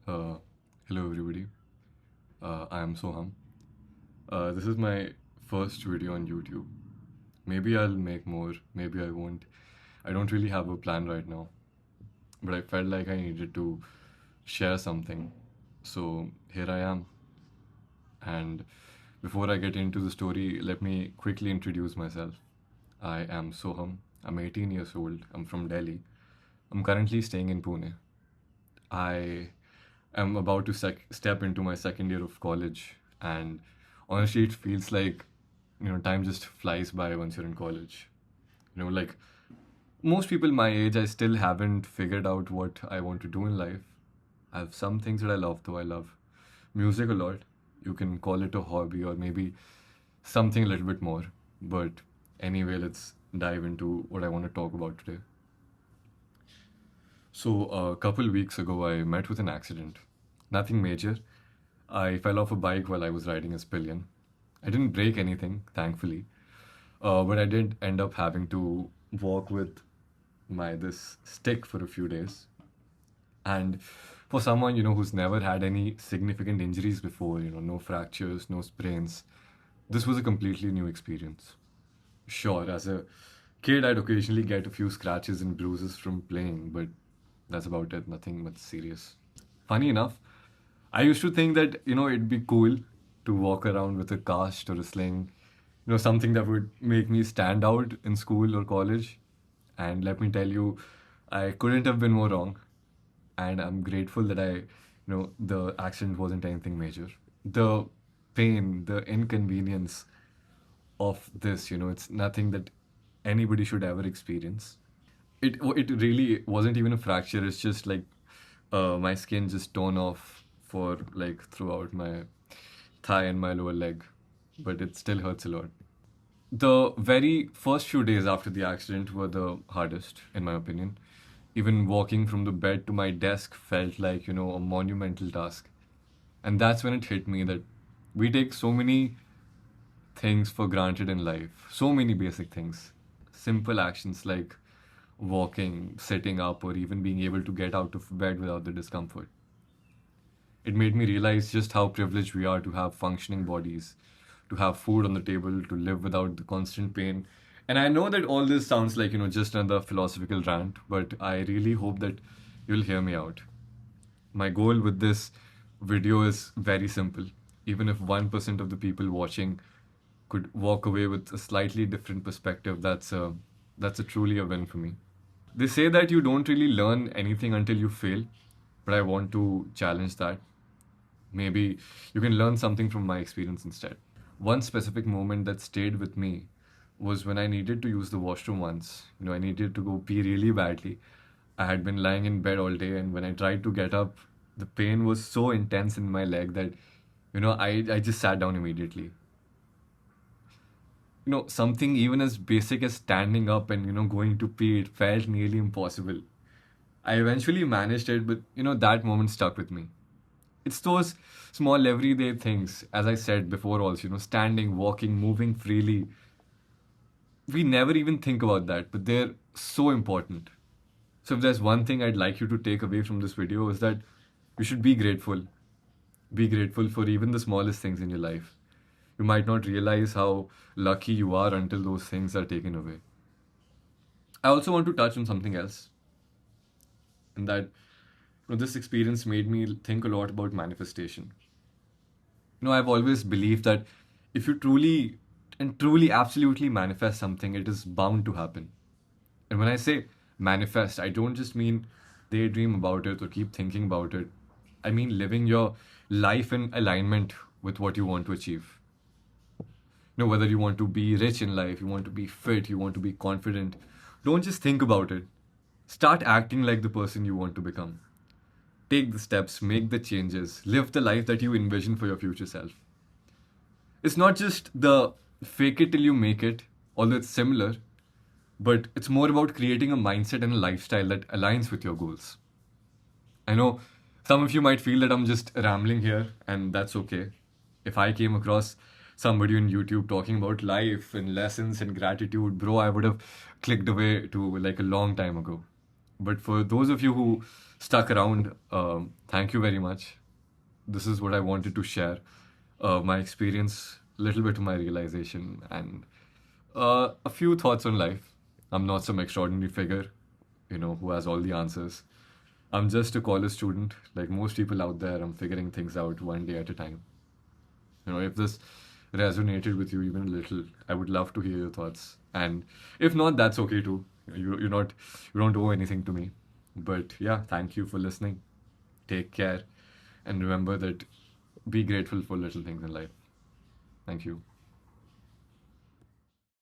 Uh, Hello everybody. I am Soham. This is my first video on YouTube. Maybe I'll make more, maybe I won't. I don't really have a plan right now, but I felt like I needed to share something. So here I am. And before I get into the story, let me quickly introduce myself. I am Soham. I'm 18 years old. I'm from Delhi. I'm currently staying in Pune. I am about to step into my second year of college, and honestly, it feels like time just flies by once you're in college. Like most people my age, I still haven't figured out what I want to do in life. I have some things that I love, though. I love music a lot. You can call it a hobby or maybe something a little bit more. But anyway, let's dive into what I want to talk about today. So, a couple weeks ago, I met with an accident. Nothing major. I fell off a bike while I was riding a pillion. I didn't break anything, thankfully, but I did end up having to walk with my this stick for a few days. And for someone who's never had any significant injuries before, no fractures, no sprains, this was a completely new experience. Sure, as a kid, I'd occasionally get a few scratches and bruises from playing, but that's about it, nothing much serious. Funny enough, I used to think that, it'd be cool to walk around with a cast or a sling, something that would make me stand out in school or college. And let me tell you, I couldn't have been more wrong. And I'm grateful that the accident wasn't anything major. The pain, the inconvenience of this, it's nothing that anybody should ever experience. It really wasn't even a fracture. It's just like my skin just torn off for like throughout my thigh and my lower leg, but it still hurts a lot. The very first few days after the accident were the hardest, in my opinion. Even walking from the bed to my desk felt like, a monumental task. And that's when it hit me that we take so many things for granted in life, so many basic things. Simple actions like walking, sitting up, or even being able to get out of bed without the discomfort. It made me realize just how privileged we are to have functioning bodies, to have food on the table, to live without the constant pain. And I know that all this sounds like, just another philosophical rant, but I really hope that you'll hear me out. My goal with this video is very simple. Even if 1% of the people watching could walk away with a slightly different perspective, that's a truly a win for me. They say that you don't really learn anything until you fail, but I want to challenge that. Maybe you can learn something from my experience instead. One specific moment that stayed with me was when I needed to use the washroom once. I needed to go pee really badly. I had been lying in bed all day, and when I tried to get up, the pain was so intense in my leg that, I just sat down immediately. Something even as basic as standing up and, going to pee, it felt nearly impossible. I eventually managed it, but, that moment stuck with me. It's those small everyday things, as I said before, also, standing, walking, moving freely. We never even think about that, but they're so important. So, if there's one thing I'd like you to take away from this video, is that you should be grateful. Be grateful for even the smallest things in your life. You might not realize how lucky you are until those things are taken away. I also want to touch on something else, and that this experience made me think a lot about manifestation. I've always believed that if you truly and truly absolutely manifest something, it is bound to happen. And when I say manifest, I don't just mean daydream about it or keep thinking about it. I mean living your life in alignment with what you want to achieve. Whether you want to be rich in life, you want to be fit, you want to be confident, don't just think about it. Start acting like the person you want to become. Take the steps, make the changes, live the life that you envision for your future self. It's not just the fake it till you make it, although it's similar, but it's more about creating a mindset and a lifestyle that aligns with your goals. I know some of you might feel that I'm just rambling here, and that's okay. If I came across somebody on YouTube talking about life and lessons and gratitude, bro, I would have clicked away to like a long time ago. But for those of you who stuck around, thank you very much. This is what I wanted to share. My experience, a little bit of my realization, and a few thoughts on life. I'm not some extraordinary figure, who has all the answers. I'm just a college student, like most people out there. I'm figuring things out one day at a time. If this resonated with you even a little, I would love to hear your thoughts. And if not, that's okay too. You don't owe anything to me. But yeah, thank you for listening. Take care, and remember that be grateful for little things in life. Thank you.